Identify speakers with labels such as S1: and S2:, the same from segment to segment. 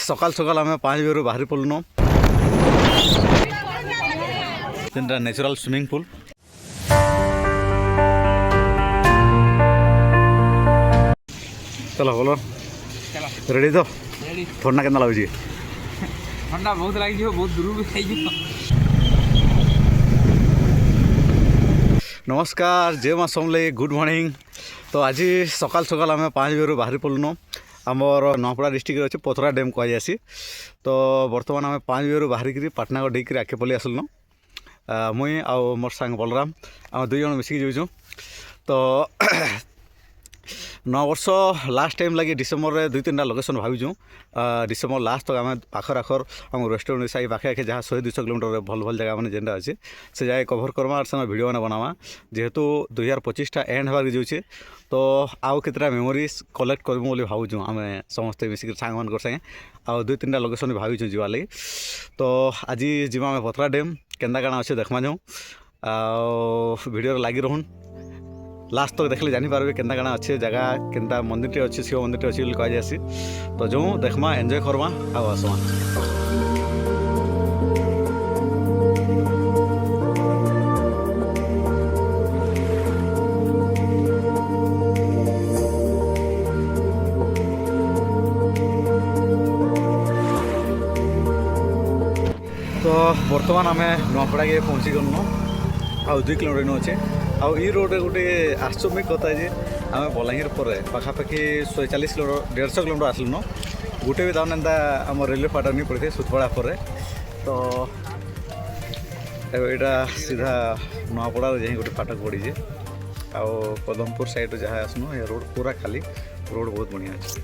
S1: सकाल सकाल आम 5 बजे बाहरी पड़न जेनटा नेचुरल स्विमिंग पूल। चलो बोलो रेडी तो ठंडा के लगे
S2: ठंडा बहुत लगे बहुत दूर भी खाई।
S1: नमस्कार जय माँ समले गुड मॉर्निंग। तो आज सकाल सकाल आम 5 बजे बाहरी पड़न आमर नौपड़ा डिस्ट्रिक्ट अच्छे पथरा डैम कहुसी। तो बर्तमान आम 5 बजे बाहरिकी पाटनागढ़ डेक आके पलि आसलुन मुई आउ मोर सांग बलराम आम 2 जन मिसिकी जाऊँ। तो 9 वर्ष लास्ट टाइम लगे डिसेम्बर में 2-3टा लोकेशन भाजूँ डिसेम्बर लास्ट तक आम पाखर आखर आम रेस्टोरेंट साई पाखे आखे जहाँ 100-200 किलोमीटर भल भल जगह मैंने जेनटा अच्छे से जगह कभर करमा और वीडियो मैंने बनावा जेहेतु 2025 एंड होबार जाऊे। तो आउ केतटा मेमोरीज कलेक्ट करमु बोली भावुँ आम समस्ते मिसिक सांग मान संगे आउ 2-3टा लोकेशन भाजूँ जीवा लगी। तो आज जीवा आम पथरा डैम केन्दा काଣା अच्छे देखमा जाऊँ वीडियो लगी रहून लास्ट तक देखले जानीपारे केन्दा काଣା अच्छे जगह केन्दा मंदिर अच्छे शिव मंदिर अच्छे कहुसी। तो जो देखमा एंजॉय करमा आउ आसमा। तो बर्तमान आम नुआपड़ा के पहुँची गलु आउ 2 किलोमीटर अच्छे आउ ई रोड गोटे आश्चर्य कथा है आम बलांगीर पर पाखापाखि 140 किलोमीटर 150 किलोमीटर आसलुन गोटे भी दाम एंता आम रेलवे फाटक नहीं पड़े सुतपड़ा पर। तो यहाँ सीधा नुआपड़ा जाए गोटे फाटक पड़ी आउ पदमपुर साइड जहाँ आसनु ये रोड पूरा खाली रोड बहुत बढ़िया अच्छे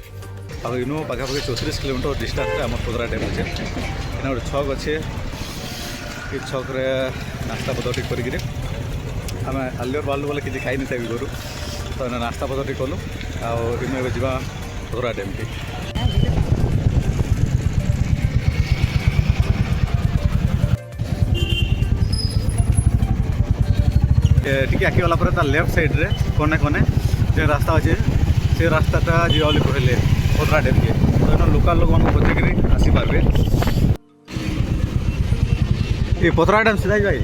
S1: आउ इनु पाखापाखि 34 किलोमीटर डिस्टेंस आम पदरा डैम अच्छे इना गोटे छक अच्छे ये छक नास्ता पदटी करी आम आलियर बालू बोले किसी खाई नहीं करूँ। तो नास्ता पदटी कलु आउ जा पदरा डैम की टी आगे गला तार लेफ्ट साइड रे कोने कोने जो रास्ता अच्छे से रास्ताटा जीवा कहले पदरा डैम के। तो लोकाल लोक मैं खोजिक आसीपारे ये पथरा डैम सीधा जाए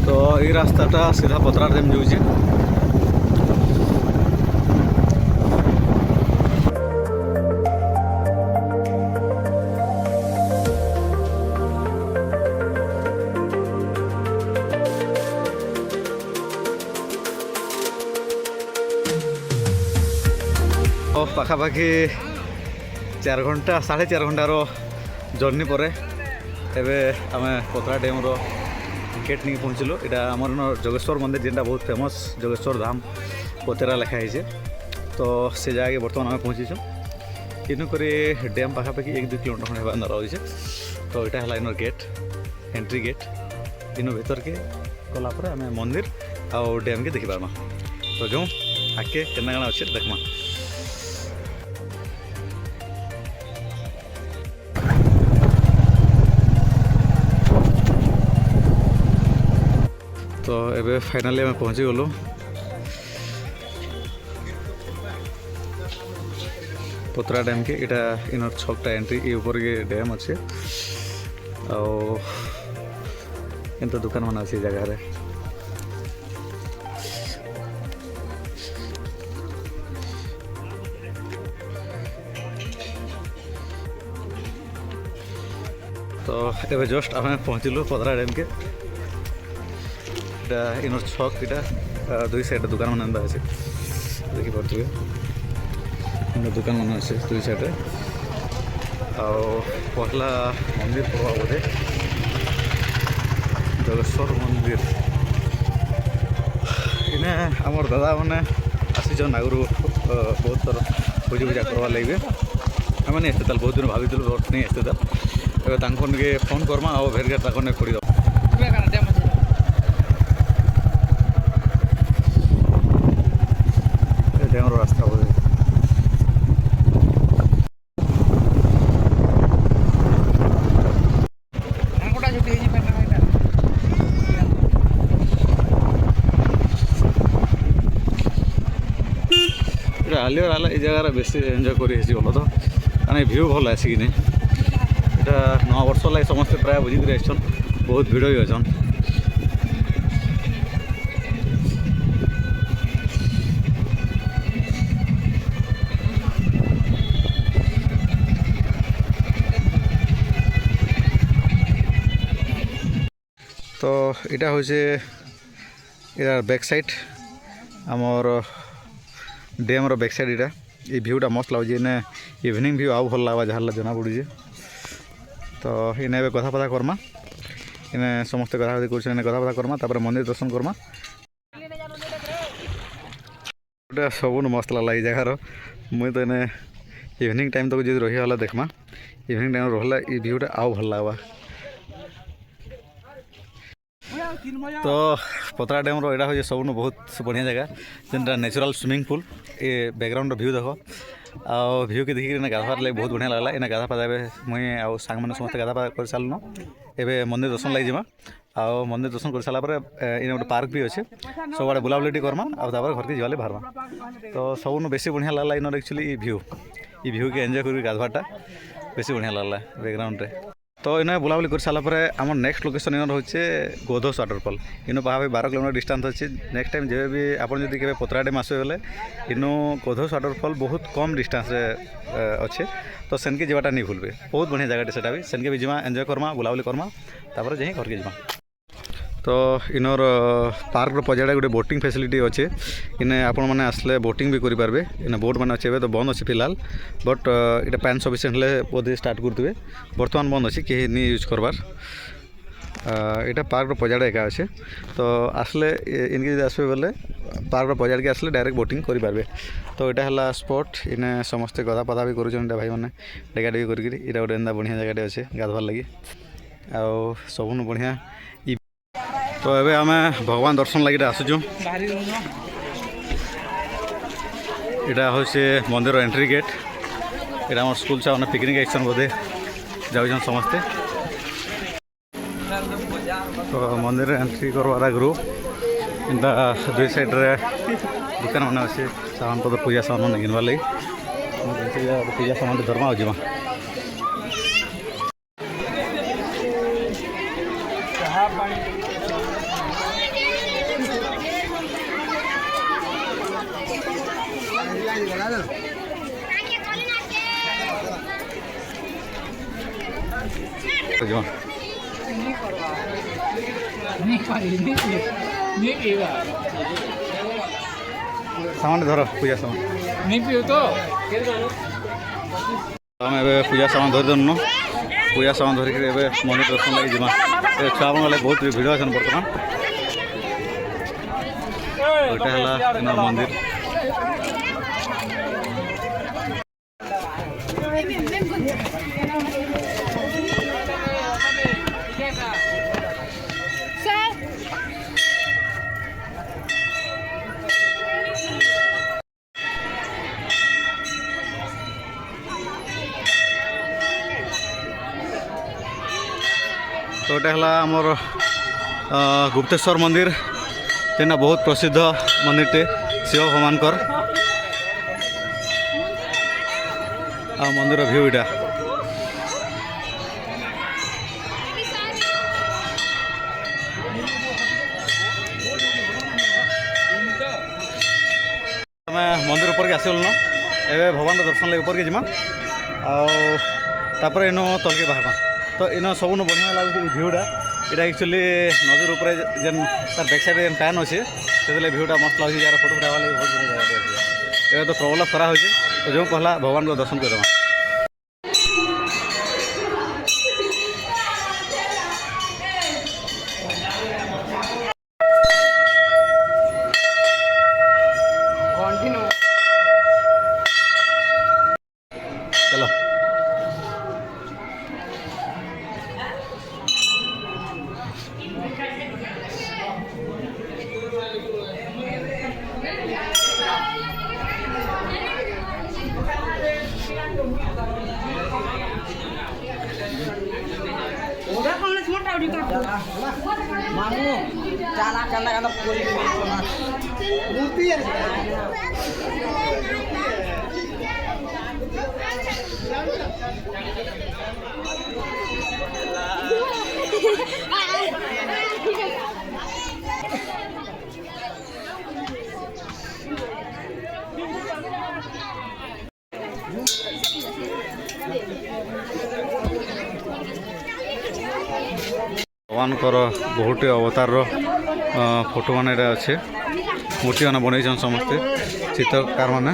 S1: तो ये रास्ताटा सीधा पथरा डैम जाऊे। पाखापाखि 4 घंटा 4.5 घंटार जर्नी पर एवं आम पथरा डैम गेट नहीं पहुँचलु। यहाँ आम जोगेश्वर मंदिर जेनटा बहुत फेमस जोगेश्वर धाम पतेरा लिखाई। तो से जगह बर्तमान आम पहुँचीचु इनुक डैम पाखापाखि 1-2 किलोमीटर खंड होगा रही। तो यहाँ है इनर गेट एंट्री गेट इन भीतर के गलापर आम मंदिर आउ डैम के देखी पार्मा। तो जो आगे केना काଣା अच्छे देखमा। तो एबे फाइनली आम पहुँची गलु पतरा डैम के यहाँ इनर छकटा एंट्री ये ऊपर के डैम अच्छे आंत दुकान मान अच्छे जगह रे। तो एबे जस्ट आम पहुँचलु पतरा डैम के इनर छक यहाँ 2 साइड दुकान मान अच्छे देखी पारे इन दुकान मान अच्छे 2 साइड आहला मंदिर पड़वा बोधे जोगेश्वर मंदिर इने आमर दादा मैंने आसीचन आगु बहुत थर पूजा पूजा करवा लगे आम एस्ते ताल बहुत दिन भाभी नहीं एस्ते ताल ए फोन करमा आ भेर घर ताकने पड़ी डैम रास्ता बोधे आलियो आला ये जगह बेसी एंजॉय करी हेसी बोलो तो माने व्यू भल आसी कि एटा नवा वर्ष लगे समस्ते प्राय बुझिक आसन बहुत भिड़ भी अछन तो यहाँ हूँ यार बैक साइड आमर डैम रो बैक साइड यहाँ ये भ्यूटा मस्त लगे इने इवनिंग व्यू आउ भल लगा जहाँ जना पड़ी तो इने कथा करमा इने समस्ते कथा कथा करमा तापर मंदिर दर्शन करमा गोटे सब मस्त लगला ये जगार मुई तो इने इवनिंग टाइम तक जो रही है देखमा इवनिंग टाइम रहा ये भ्यूटा आउ भल लगवा तो पतरा डैम रो यहाँ हूँ सब बहुत बढ़िया जगह जेनटा नेचुरल स्विमिंग पूल ये बैकग्राउंड व्यू देख आ व्यू के देखिए गाधवार लगे बहुत बढ़िया लगला इना गाधा पादा मुई आउ सांग मैंने समस्त गाधा पादा कर सारूँ एवं मंदिर दर्शन लगे जावा आ मंदिर दर्शन कर सारापर इन गोटे पार्क भी अच्छे सब आड़े बुलाबुली करमा आपर घर के जावाले बाहरमा तो सब बेसी बढ़िया लगला इन एक्चुअली व्यू के एंजॉय कर गाधवाटा बेसी बढ़िया लगला बैकग्राउंड रे तो इन बुलाबुली कर सारापर आम नेक्स्ट लोकेशन इन रोचे गोधस वाटरफॉल इन पाखापी 12 किलोमीटर डिस्टेंस अच्छी नेक्स्ट टाइम जब भी आपड़ जब के पतरा डैम आसवे बेले इनो गोधस वाटरफॉल बहुत कम डिस्टेंस अच्छे तो सेनके जावाटा नहीं भूलबे बहुत बढ़िया जगह सेटा भी सेनके भी जीमा एंजॉय करमा बुलाबुली करमा तापर जे घर के जीमा तो इनर पार्क पजाड़े गोटे बोटिंग फैसिलिटी अच्छे इने आपण मैंने आसले बोटिंग भी करेंगे इन बोट मैंने अच्छे तो बंद अच्छे फिलहाल बट इटा पैन सफिसीयंट बोधे स्टार्ट करते बर्तमान बंद अच्छे कहीं नहीं यूज करवार यहाँ पार्क पजाड़े एका अच्छे तो आसले इनके आसबे बोले पार्क पजाड़ के आसले डायरेक्ट बोटिंग करेंगे तो यहाँ है स्पॉट इने समस्ते गदा पदा भी कर भाई मैंने डेगा डेगी कर गोटे एंता बढ़िया जगह अच्छे गाधवार लगी आउ सब बढ़िया तो एबे आमे भगवान दर्शन लगे आसुचु यहाँ हूँ मंदिर एंट्री गेट यहाँ आम स्कूल छुआ मैंने पिकनिक आइसन बोधे जाऊन समस्ते तो मंदिर एंट्री करवार ग्रुप इनता दुई साइड रे दुकान मैंने अच्छे सामान पत्र पूजा सामान मैंने घिनवार लगी पूजा सामान धर्मा हो जावा सामान धर पूजा सामान
S2: नहीं पियो तो
S1: आम ए पूजा सामान धरी देनु पूजा सामान धरिक मंदिर दर्शन लगे जीमा छुआ गले बहुत भिड़ अच्छे बर्तमान यहाँ है मंदिर तो ये है आमर गुप्तेश्वर मंदिर जेना बहुत प्रसिद्ध मंदिर टे शिव भगवान आ मंदिर व्यू यहाँ आम मंदिर ऊपर के आसगल ए भगवान दर्शन लगे ऊपर के जीमा आपर इन तल के बाहर तो इन सब बढ़िया लगे भ्यूटा यहाँ एक्चुअली नदी ऊपर जेन तार बैक साइड जेन पैन अच्छे से भ्यूटा मस्त लगे यार फोटो उठावा लगे बहुत बढ़िया जगह ये तो प्रबल खरा हो तो जो कहला भगवान को दर्शन कर चलो
S3: Manu, cara kena kena pulih. Bukti ya.
S1: भगवानकर बहुत अवतार फोटो मान अच्छे मूर्ति मैंने बनई समस्ते चित्रकार मैंने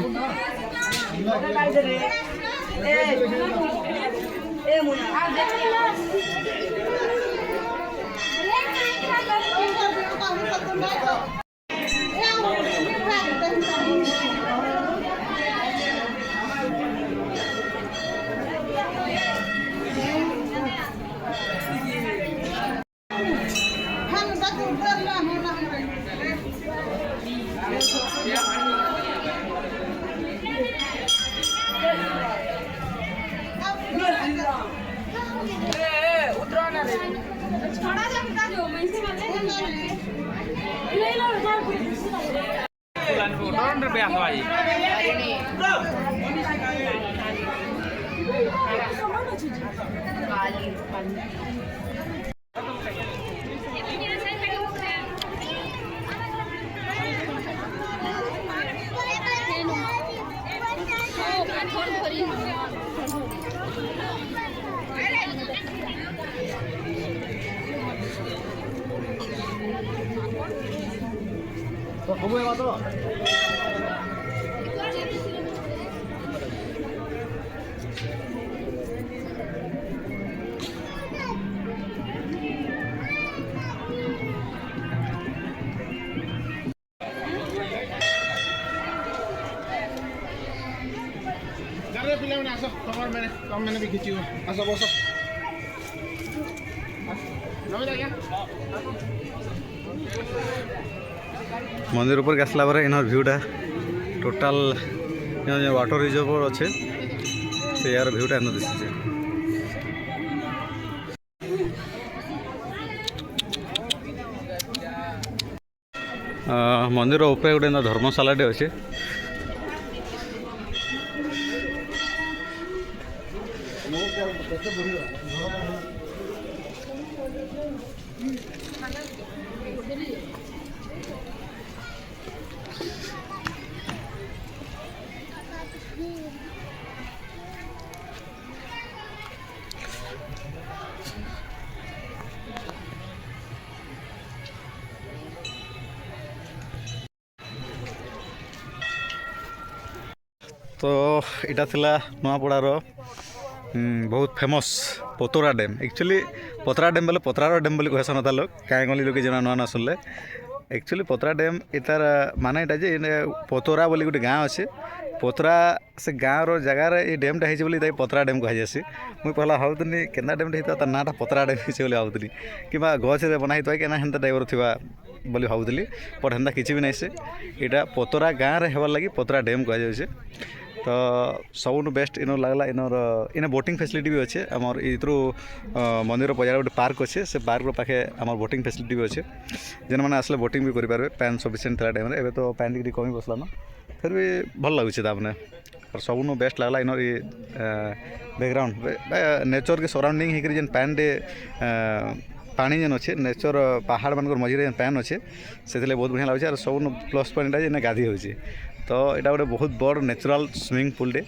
S3: पिलाने आस तुम मैंने भी खींची आस बस
S1: मंदिर ऊपर के आसला इनर भ्यूटा टोटाल वाटर रिजर्वर अच्छे से यार भ्यूटा इन दिशे मंदिर ऊपर गोटे धर्मशालाटे अच्छे तो इटा थिला नुआपड़ार बहुत फेमस पतोरा डैम एक्चुअली पतरा डैम बोले पतरार डैम बोली कहसन था लोग क्या गली लोग जना नुआ ना सुनले एक्चुअली पतरा डैम इतार माने इटा जे पतोरा बोली गोटे गाँ अच्छे पतरा से गाँव जगार ये डैमटा होती बोली पतरा डैम कह जासी मुझे पहला भावुनी केना डैमटा होता नाटा पतरा डैम होती बोली भावुनी कि गछरे बना होता कि हेन्ता टाइपर थी बोली भावुली बट हेन्ता किसी भी नहीं से यहाँ पतरा गाँव में हेबार लगी पतरा डैम कह जाए तो सब बेस्ट इन लगला इन बोटिंग फैसिलिटी भी अच्छे आमर इतरू मंदिर पजार गोटे पार्क अच्छे से पार्क पाखे आम बोटिंग फैसिलिटी भी अच्छे जेन मैंने आसले बोटिंग भी करेंगे पैन सफिसीयंट था टाइम एवं तो पैन टी कमी बसलान फिर भी भल लगुच तामने और सब बेस्ट लगला इन बैकग्राउंड नेचर के सराउंडिंग होकर जेन पैन टे पानी जेन अच्छे नेचर पहाड़ मान मझे पैन अच्छे से बहुत बढ़िया लगे और सब प्लस पॉइंट गाधी हो तो यहाँ गोटे बहुत बड़ नेचुरल स्विमिंग पूल टे